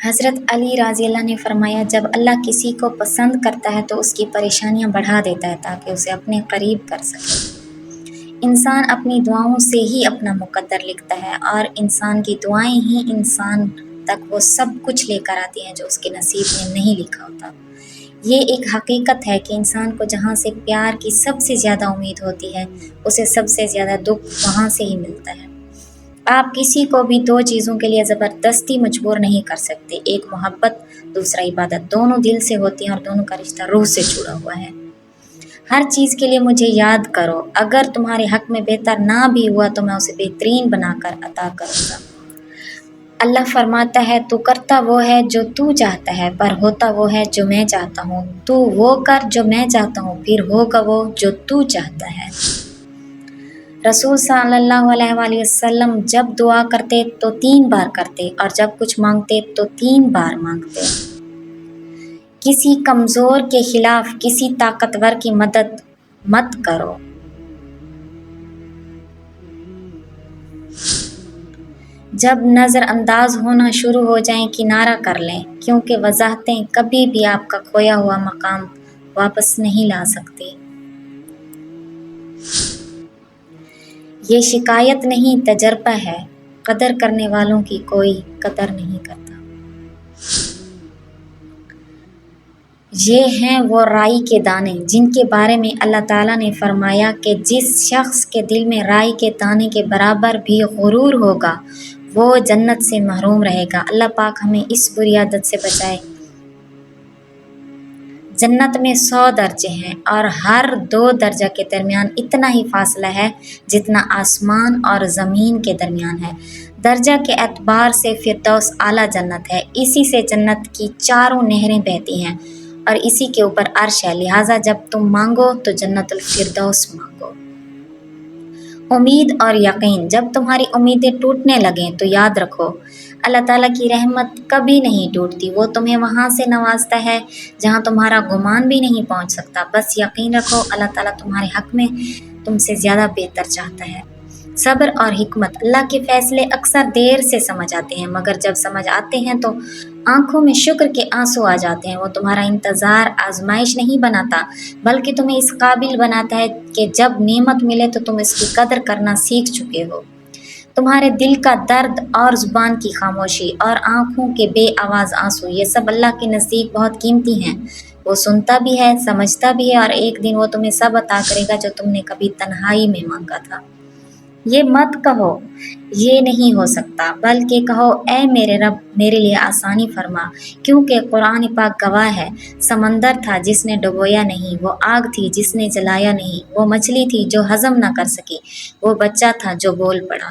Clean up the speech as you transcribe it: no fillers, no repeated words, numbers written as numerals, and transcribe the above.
حضرت علی رضی اللہ نے فرمایا، جب اللہ کسی کو پسند کرتا ہے تو اس کی پریشانیاں بڑھا دیتا ہے تاکہ اسے اپنے قریب کر سکے۔ انسان اپنی دعاؤں سے ہی اپنا مقدر لکھتا ہے، اور انسان کی دعائیں ہی انسان تک وہ سب کچھ لے کر آتی ہیں جو اس کے نصیب میں نہیں لکھا ہوتا۔ یہ ایک حقیقت ہے کہ انسان کو جہاں سے پیار کی سب سے زیادہ امید ہوتی ہے، اسے سب سے زیادہ دکھ وہاں سے ہی ملتا ہے۔ آپ کسی کو بھی دو چیزوں کے لیے زبردستی مجبور نہیں کر سکتے، ایک محبت، دوسرا عبادت۔ دونوں دل سے ہوتی ہیں اور دونوں کا رشتہ روح سے جڑا ہوا ہے۔ ہر چیز کے لیے مجھے یاد کرو، اگر تمہارے حق میں بہتر نہ بھی ہوا تو میں اسے بہترین بنا کر عطا کروں گا۔ اللہ فرماتا ہے، تو کرتا وہ ہے جو تو چاہتا ہے، پر ہوتا وہ ہے جو میں چاہتا ہوں۔ تو وہ کر جو میں چاہتا ہوں، پھر ہوگا وہ جو تو چاہتا ہے۔ رسول صلی اللہ علیہ وآلہ وسلم جب دعا کرتے تو 3 بار کرتے، اور جب کچھ مانگتے تو 3 بار مانگتے۔ کسی کمزور کے خلاف کسی طاقتور کی مدد مت کرو۔ جب نظر انداز ہونا شروع ہو جائیں کنارہ کر لیں، کیونکہ وضاحتیں کبھی بھی آپ کا کھویا ہوا مقام واپس نہیں لا سکتی۔ یہ شکایت نہیں، تجربہ ہے، قدر کرنے والوں کی کوئی قدر نہیں کرتا۔ یہ ہیں وہ رائی کے دانے جن کے بارے میں اللہ تعالیٰ نے فرمایا کہ جس شخص کے دل میں رائی کے دانے کے برابر بھی غرور ہوگا وہ جنت سے محروم رہے گا۔ اللہ پاک ہمیں اس بری عادت سے بچائے۔ جنت میں 100 درجے ہیں، اور ہر 2 درجہ کے درمیان اتنا ہی فاصلہ ہے جتنا آسمان اور زمین کے درمیان ہے۔ درجہ کے اعتبار سے فردوس اعلیٰ جنت ہے، اسی سے جنت کی 4 نہریں بہتی ہیں، اور اسی کے اوپر عرش ہے۔ لہٰذا جب تم مانگو تو جنت الفردوس مانگو۔ امید اور یقین، جب تمہاری امیدیں ٹوٹنے لگیں تو یاد رکھو، اللہ تعالیٰ کی رحمت کبھی نہیں ٹوٹتی۔ وہ تمہیں وہاں سے نوازتا ہے جہاں تمہارا گمان بھی نہیں پہنچ سکتا۔ بس یقین رکھو، اللہ تعالیٰ تمہارے حق میں تم سے زیادہ بہتر چاہتا ہے۔ صبر اور حکمت، اللہ کے فیصلے اکثر دیر سے سمجھ آتے ہیں، مگر جب سمجھ آتے ہیں تو آنکھوں میں شکر کے آنسو آ جاتے ہیں۔ وہ تمہارا انتظار آزمائش نہیں بناتا، بلکہ تمہیں اس قابل بناتا ہے کہ جب نعمت ملے تو تم اس کی قدر کرنا سیکھ چکے ہو۔ تمہارے دل کا درد اور زبان کی خاموشی اور آنکھوں کے بے آواز آنسو، یہ سب اللہ کے نزدیک بہت قیمتی ہیں۔ وہ سنتا بھی ہے، سمجھتا بھی ہے، اور ایک دن وہ تمہیں سب عطا کرے گا جو تم نے کبھی تنہائی میں مانگا تھا۔ یہ مت کہو یہ نہیں ہو سکتا، بلکہ کہو اے میرے رب میرے لیے آسانی فرما، کیونکہ قرآن پاک گواہ ہے۔ سمندر تھا جس نے ڈبویا نہیں، وہ آگ تھی جس نے جلایا نہیں، وہ مچھلی تھی جو ہضم نہ کر سکی، وہ بچہ تھا جو بول پڑا۔